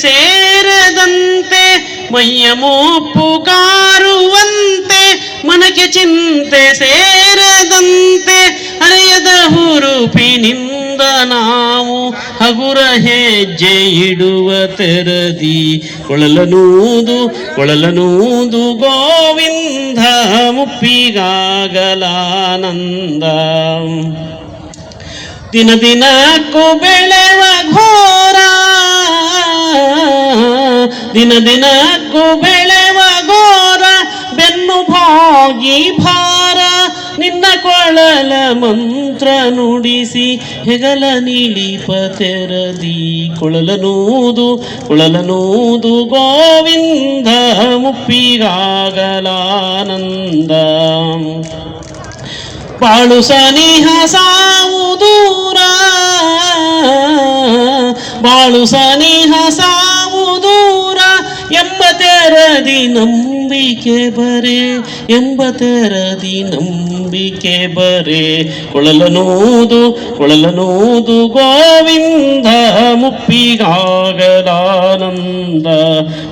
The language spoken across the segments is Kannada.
ಸೇರದಂತೆ ಮೈಯ ಮೋಪು ಕಾರುವಂತೆ ಮನಕ್ಕೆ ಚಿಂತೆ ಸೇರದಂತೆ ಅರೆಯದ ಹುರುಪಿನಿಂದ ನಾವು ಹಗುರ ಹೆಜ್ಜೆ ಇಡುವ ತೆರದಿ ಕೊಳಲನೂದು ಗೋವಿಂದ ಮುಪ್ಪಿಗಾಗಲಾನಂದ. ದಿನ ದಿನಕ್ಕೂ ಬೆಳೆವ ಘೋರ, ದಿನ ದಿನಕ್ಕೂ ಬೆಳೆವ ಘೋರ, ಬೆನ್ನು ಭಾಗಿ ಭಾರ ನಿನ್ನ ಕೊಳಲ ಮಂತ್ರ ನುಡಿಸಿ ಹೆಗಲ ನಿಳಿಪ ತೆರದಿ ಕೊಳಲನೂದು ಗೋವಿಂದ ಮುಪ್ಪಿಗಾಗಲಾನಂದ. ಬಾಳು ಸನಿಹ ಸಾವು ದೂರ, ಬಾಳು ಸನಿಹ ಸಾವು ದೂರ ಎಂಬ ತೆರದಿ ನಂಬಿಕೆ ಬರೆ, ಎಂಬ ತೆರದಿ ನಂಬಿಕೆ ಬರೆ. ಕೊಳಲನೂದು ಗೋವಿಂದ ಮುಪ್ಪಿಗಾಗಲಾನಂದ.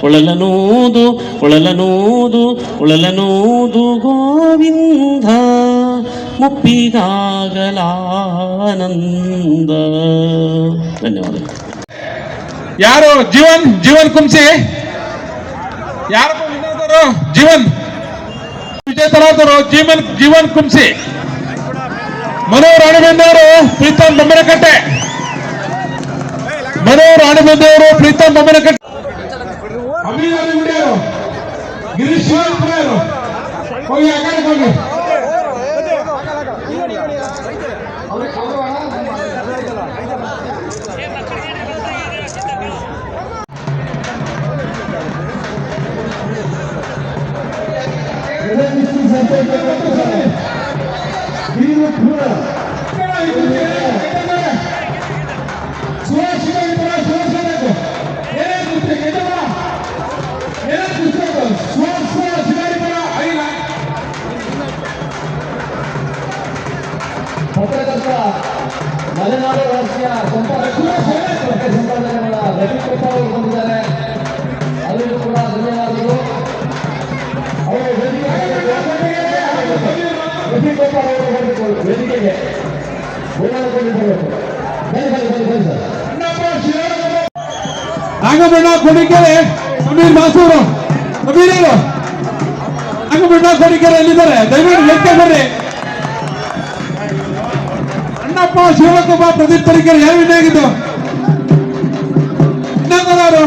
ಕೊಳಲನೂದು ಗೋವಿಂದ ಮುಪ್ಪಿಗಾಗಲಾನಂದ. ಧನ್ಯವಾದ. ಯಾರು ಜೀವನ್ ಕುಂಸಿ, ಯಾರಪ್ಪ ವಿಜೇತರು? ವಿಜೇತರಾದರು ಜೀವನ್ ಕುಂಸಿ. ಮನೋಹರ್ ಅಣಬೆಂದವರು ಪ್ರೀತಮ್ ಬೊಮ್ಮನಕಟ್ಟೆ, ಮನೋಹರ್ ಅಣಬೆಂದವರು ಪ್ರೀತಮ್ ಬೊಮ್ಮನಕಟ್ಟೆ. ಅಮೀನಾರಿ ಗುಡಿಯವರು, ಗಿರೀಶ್ ಶಿವಪುರವರು ಹೋಗಿ ಆ ಕಡೆ ಹೋಗಿ. ಪತ್ರಕರ್ತ ಮಲೆನಾಡು ರಾಷ್ಟ್ರೀಯ ಸಂಪಾದಕಗಳ ರವಿ ಕೃಪಾ ಅವರು ಬಂದಿದ್ದಾರೆ. ಅವರಿಗೂ ಕೂಡ ಧನ್ಯವಾದಗಳು. ಅವರು ರವಿ ಕೃಪಾ ಅವರು ವೇದಿಕೆಗೆ ನಾಗಬಣ್ಣ ಕೊಡಿಕೆರೆ ಸಮೀರ್ ಮಾಸೂರು, ಸಮೀರರು ನಾಗಬಣ್ಣ ಕೊಡಿಕೆರೆ ಎಲ್ಲಿದ್ದಾರೆ? ದಯವಿಟ್ಟು ಲೆಕ್ಕ ಬರ್ರಿ. ಅಣ್ಣಪ್ಪ ಶಿವಕುಬ್ಬ ಪ್ರದೀಪ್ ತರೀಕೆರೆ ಯಾವ ಆಗಿದ್ದು ಇನ್ನೊಂದವರು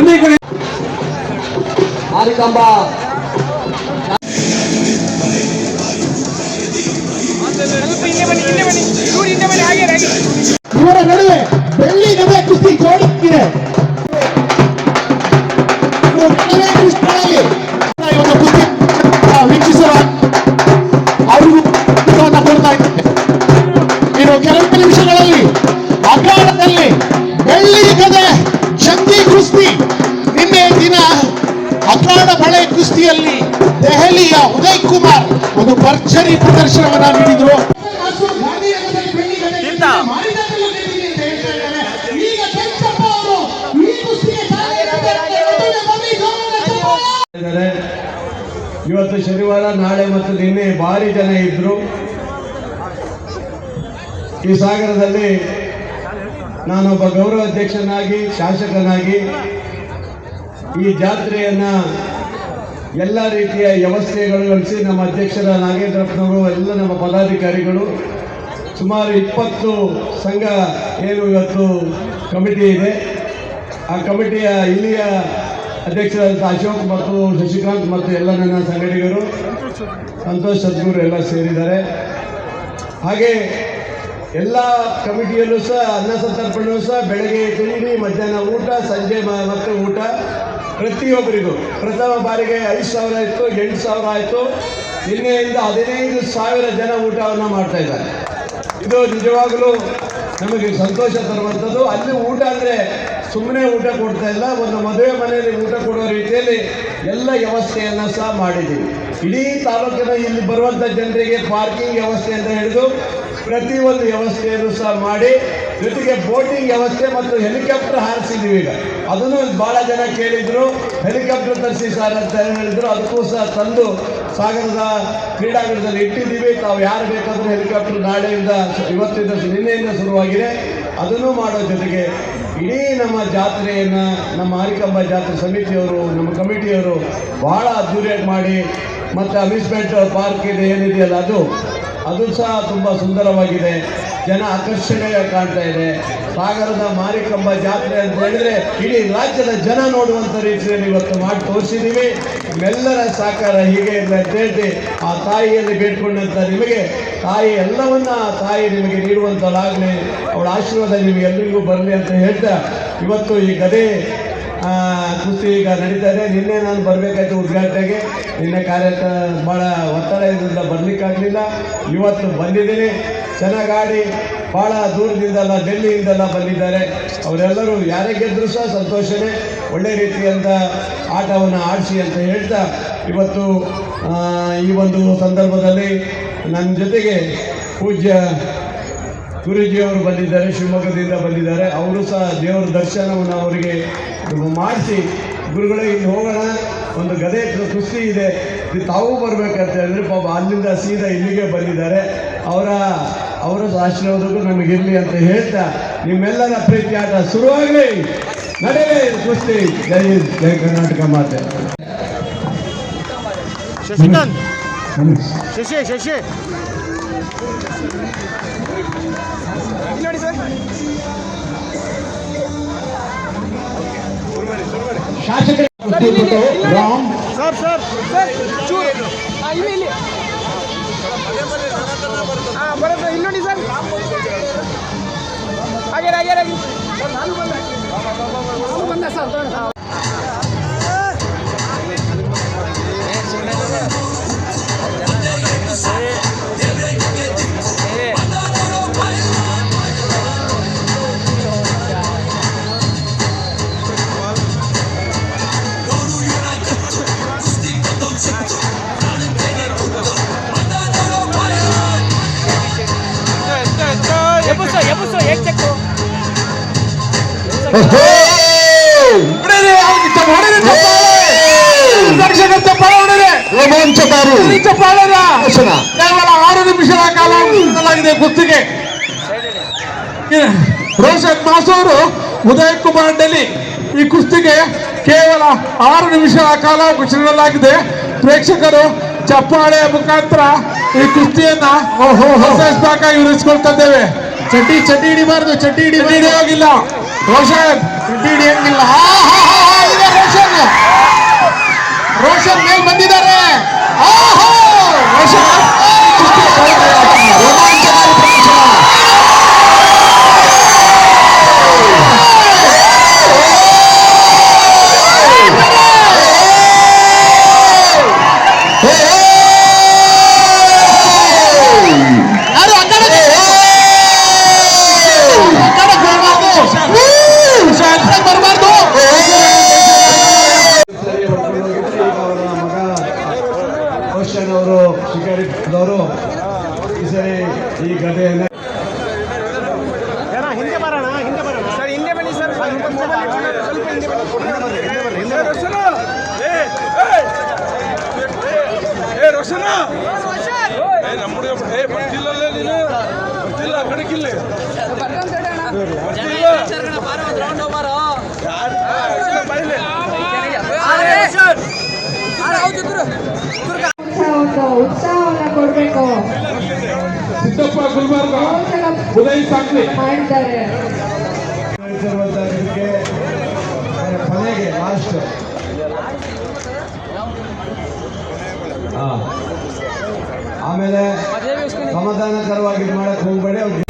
ಅನೇಕ ಆರಿಕಂಬ ಇವರ ನಡುವೆ ಬೆಳ್ಳಿ ನಡುವೆ ಕುಸ್ತಿ ಜೋಡಿಸಿದೆ. ವೀಕ್ಷಿಸುವ ಅವರಿಗೂ ಕೊಡ್ತಾ ಇದ್ದಾರೆ. ಇನ್ನು ಕೆಲವು ನಿಮಿಷಗಳಲ್ಲಿ ಅಖಾಡದಲ್ಲಿ ಬೆಳ್ಳಿ ಕದೆ ಜಂಗಿ ಕುಸ್ತಿ. ನಿನ್ನೆ ದಿನ ಅಖಾಡ ಬಳೆ ಕುಸ್ತಿಯಲ್ಲಿ ದೆಹಲಿಯ ಉದಯ್ ಕುಮಾರ್ ಒಂದು ಭರ್ಜರಿ ಪ್ರದರ್ಶನವನ್ನ ನೀಡಿದ್ರು. ಇವತ್ತು ಶನಿವಾರ, ನಾಳೆ ಮತ್ತು ನಿನ್ನೆ ಭಾರಿ ಜನ ಇದ್ರು. ಈ ಸಾಗರದಲ್ಲಿ ನಾನೊಬ್ಬ ಗೌರವ ಅಧ್ಯಕ್ಷನಾಗಿ, ಶಾಸಕನಾಗಿ ಈ ಜಾತ್ರೆಯನ್ನ ಎಲ್ಲ ರೀತಿಯ ವ್ಯವಸ್ಥೆಗಳು ನಡೆಸಿ ನಮ್ಮ ಅಧ್ಯಕ್ಷರ ನಾಗೇಂದ್ರಪ್ಪನವರು, ಎಲ್ಲ ನಮ್ಮ ಪದಾಧಿಕಾರಿಗಳು, ಸುಮಾರು 20 ಸಂಘ ಏನು ಇವತ್ತು ಕಮಿಟಿ ಇದೆ, ಆ ಕಮಿಟಿಯ ಇಲ್ಲಿಯ ಅಧ್ಯಕ್ಷರಾದ ಅಶೋಕ್ ಮತ್ತು ಶಶಿಕಾಂತ್ ಮತ್ತು ಎಲ್ಲ ನನ್ನ ಸಂಘಟಕರು, ಸಂತೋಷ್ ಸದ್ಗುರು ಎಲ್ಲ ಸೇರಿದ್ದಾರೆ. ಹಾಗೆ ಎಲ್ಲ ಕಮಿಟಿಯಲ್ಲೂ ಸಹ ಅನ್ನ ಸಂತರ್ಪಣೆಯೂ ಸಹ ಬೆಳಗ್ಗೆ ತಿಂಡಿ, ಮಧ್ಯಾಹ್ನ ಊಟ, ಸಂಜೆ ಮತ್ತು ಊಟ ಪ್ರತಿಯೊಬ್ಬರಿಗೂ ಪ್ರಥಮ ಬಾರಿಗೆ 5,000 ಇತ್ತು, 8,000 ಆಯಿತು. ನಿನ್ನೆಯಿಂದ 15,000 ಜನ ಊಟವನ್ನು ಮಾಡ್ತಾ ಇದ್ದಾರೆ. ಇದು ನಿಜವಾಗಲೂ ನಮಗೆ ಸಂತೋಷ ತರುವಂಥದ್ದು. ಅಲ್ಲಿ ಊಟ ಅಂದರೆ ಸುಮ್ಮನೆ ಊಟ ಕೊಡ್ತಾ ಇಲ್ಲ, ಒಂದು ಮದುವೆ ಮನೆಯಲ್ಲಿ ಊಟ ಕೊಡುವ ರೀತಿಯಲ್ಲಿ ಎಲ್ಲ ವ್ಯವಸ್ಥೆಯನ್ನು ಸಹ ಮಾಡಿದ್ದೀವಿ. ಇಡೀ ತಾಲೂಕಿನ ಇಲ್ಲಿ ಬರುವಂಥ ಜನರಿಗೆ ಪಾರ್ಕಿಂಗ್ ವ್ಯವಸ್ಥೆ ಅಂತ ಹಿಡಿದು ಪ್ರತಿಯೊಂದು ವ್ಯವಸ್ಥೆಯನ್ನು ಸಹ ಮಾಡಿ, ಜೊತೆಗೆ ಬೋಟಿಂಗ್ ವ್ಯವಸ್ಥೆ ಮತ್ತು ಹೆಲಿಕಾಪ್ಟರ್ ಹಾರಿಸಿದ್ದೀವಿ. ಈಗ ಅದನ್ನು ಭಾಳ ಜನ ಕೇಳಿದ್ರು, ಹೆಲಿಕಾಪ್ಟರ್ ತರಿಸಿ ಸರ್ ಅಂತ ಹೇಳಿದ್ರು. ಅದಕ್ಕೂ ಸಹ ತಂದು ಸಾಗರದ ಕ್ರೀಡಾಂಗಣದಲ್ಲಿ ಇಟ್ಟಿದ್ದೀವಿ. ತಾವು ಯಾರು ಬೇಕಾದರೂ ಹೆಲಿಕಾಪ್ಟರ್ ನಾಳೆಯಿಂದ, ಇವತ್ತಿಂದ, ನಿನ್ನೆಯಿಂದ ಶುರುವಾಗಿದೆ. ಅದನ್ನು ಮಾಡೋ ಜೊತೆಗೆ ಇಡೀ ನಮ್ಮ ಜಾತ್ರೆಯನ್ನು ನಮ್ಮ ಮಾರಿಕಾಂಬಾ ಜಾತ್ರೆ ಸಮಿತಿಯವರು, ನಮ್ಮ ಕಮಿಟಿಯವರು ಭಾಳ ಅದ್ದೂರಿಯಾಗಿ ಮಾಡಿ, ಮತ್ತು ಅಮ್ಯೂಸ್ಮೆಂಟ್ ಪಾರ್ಕ್ ಇದೆ ಏನಿದೆಯಲ್ಲ ಅದು ಸಹ ತುಂಬ ಸುಂದರವಾಗಿದೆ. ಜನ ಆಕರ್ಷಣೆಯಾಗಿ ಕಾಣ್ತಾ ಇದೆ. ಸಾಗರದ ಮಾರಿಕಾಂಬಾ ಜಾತ್ರೆ ಅಂತ ಹೇಳಿದ್ರೆ ಇಡೀ ರಾಜ್ಯದ ಜನ ನೋಡುವಂಥ ರೀತಿಯಲ್ಲಿ ಇವತ್ತು ಮಾಡಿ ತೋರಿಸಿದ್ದೀವಿ. ನಿಮ್ಮೆಲ್ಲರ ಸಹಕಾರ ಹೀಗೆ ಇರಲಿ ಅಂತ ಹೇಳಿ ಆ ತಾಯಿಯಲ್ಲಿ ಬೇಡ್ಕೊಂಡಂಥ ನಿಮಗೆ ತಾಯಿ ಎಲ್ಲವನ್ನ ತಾಯಿ ನಿಮಗೆ ನೀಡುವಂಥದ್ದಾಗಲಿ, ಅವಳ ಆಶೀರ್ವಾದ ನಿಮಗೆಲ್ಲರಿಗೂ ಬರಲಿ ಅಂತ ಹೇಳ್ತಾ, ಇವತ್ತು ಈ ಗದೆ ಕುಸ್ತಿ ಈಗ ನಡೀತಾ ಇದೆ. ನಿನ್ನೆ ನಾನು ಬರಬೇಕಾಯ್ತು ಉದ್ಘಾಟನೆಗೆ, ನಿನ್ನೆ ಕಾರ್ಯಕ್ರಮ ಭಾಳ ಒತ್ತಡ ಇದರಿಂದ ಬರಲಿಕ್ಕಾಗಲಿಲ್ಲ. ಇವತ್ತು ಬಂದಿದ್ದೀನಿ. ಚೆನ್ನಾಗಿ ಭಾಳ ದೂರದಿಂದಲ್ಲ, ಡೆಲ್ಲಿಯಿಂದೆಲ್ಲ ಬಂದಿದ್ದಾರೆ. ಅವರೆಲ್ಲರೂ ಯಾರೇ ಗೆದ್ದರೂ ಸಹ ಸಂತೋಷವೇ, ಒಳ್ಳೆ ರೀತಿಯಿಂದ ಆಟವನ್ನು ಆಡಿಸಿ ಅಂತ ಹೇಳ್ತಾ, ಇವತ್ತು ಈ ಒಂದು ಸಂದರ್ಭದಲ್ಲಿ ನನ್ನ ಜೊತೆಗೆ ಪೂಜ್ಯ ಗುರೂಜಿಯವರು ಬಂದಿದ್ದಾರೆ, ಶಿವಮೊಗ್ಗದಿಂದ ಬಂದಿದ್ದಾರೆ. ಅವರು ಸಹ ದೇವರ ದರ್ಶನವನ್ನು ಅವರಿಗೆ ಮಾಡಿಸಿ, ಗುರುಗಳೇ ಇಲ್ಲಿ ಹೋಗೋಣ, ಒಂದು ಗದೆ ಕುಸ್ತಿ ಇದೆ, ತಾವು ಬರಬೇಕಂತ ಹೇಳಿದ್ರೆ ಪಾಪ ಅಲ್ಲಿಂದ ಸೀದಾ ಇಲ್ಲಿಗೆ ಬಂದಿದ್ದಾರೆ. ಅವರ ಆಶೀರ್ವಾದಕ್ಕೂ ನಮಗಿರಲಿ ಅಂತ ಹೇಳ್ತಾ, ನಿಮ್ಮೆಲ್ಲರ ಪ್ರೀತಿ ಆಟ ಶುರುವಾಗಲಿ, ನಡೆಯಲಿ ಕುಸ್ತಿ. ಜೈ ಹಿಂದ್, ಜೈ ಕರ್ನಾಟಕ ಮಾತೆ. ಶಶಿಕಾಂತ್, ಶಶಿ ಶಾಸಕ ರಾಮ್ ಸರ್ ಇಲ್ಲಿ ಬರೋದು ಇಲ್ಲಿ ನೋಡಿ ಸರ್. ಹಾಗೆ ನಾನು ಬಂದೆ ಸರ್. ರೋಮಾಂಚಕಾರಿ ಕೇವಲ 6 ನಿಮಿಷದ ಕಾಲ ನೀಡಲಾಗಿದೆ ಕುಸ್ತಿಗೆ. ರೋಷನ್ ಮಾಸೂರು, ಉದಯ್ ಕುಮಾರ್ ಡೆಲ್ಲಿ ಈ ಕುಸ್ತಿಗೆ ಕೇವಲ 6 ನಿಮಿಷಗಳ ಕಾಲಾವಕಾಶ ನೀಡಲಾಗಿದೆ. ಪ್ರೇಕ್ಷಕರು ಚಪ್ಪಾಳೆಯ ಮುಖಾಂತರ ಈ ಕುಸ್ತಿಯನ್ನ ಇರಿಸಿಕೊಳ್ತಿದ್ದೇವೆ. ಚಡ್ಡಿ ಹಿಡಿಬಾರ್ದು, ಚಡ್ಡಿ ಹಿಡಿಯೋಗಿಲ್ಲ. ರೋಷನ್ ಚಡ್ಡಿ ಹಿಡಿಯಂಗಿಲ್ಲ. ರೋಷನ್ ಮೇಲ್ ಬಂದಿದ್ದಾರೆ. ರೋಷನ್ ಅವರು ಶಿಕಾರಿದವರು ಈ ಸರಿ ಈ ಗದೆಯನ್ನು ಹಿಂದೆ ಬರೋಣ ಸರ್, ಹಿಂದೆ ಬನ್ನಿ ಸರ್, ಸ್ವಲ್ಪ ಹಿಂದೆ ಉತ್ಸಾಹವನ್ನು ಕೊಡಬೇಕು. ಸಿದ್ದಪ್ಪ ಗುಲ್ಬರ್ಗ, ಉದಯ್ ಸಾಂಗ್ಲಿ ಮಾಡಿದ್ದಾರೆ. ಕೊನೆಗೆ ಲಾಸ್ಟ್ ಆಮೇಲೆ ಸಮಾಧಾನಕರವಾಗಿ ಇದು ಮಾಡಕ್ಕೆ ಹೋಗ್ಬೇಡಿ.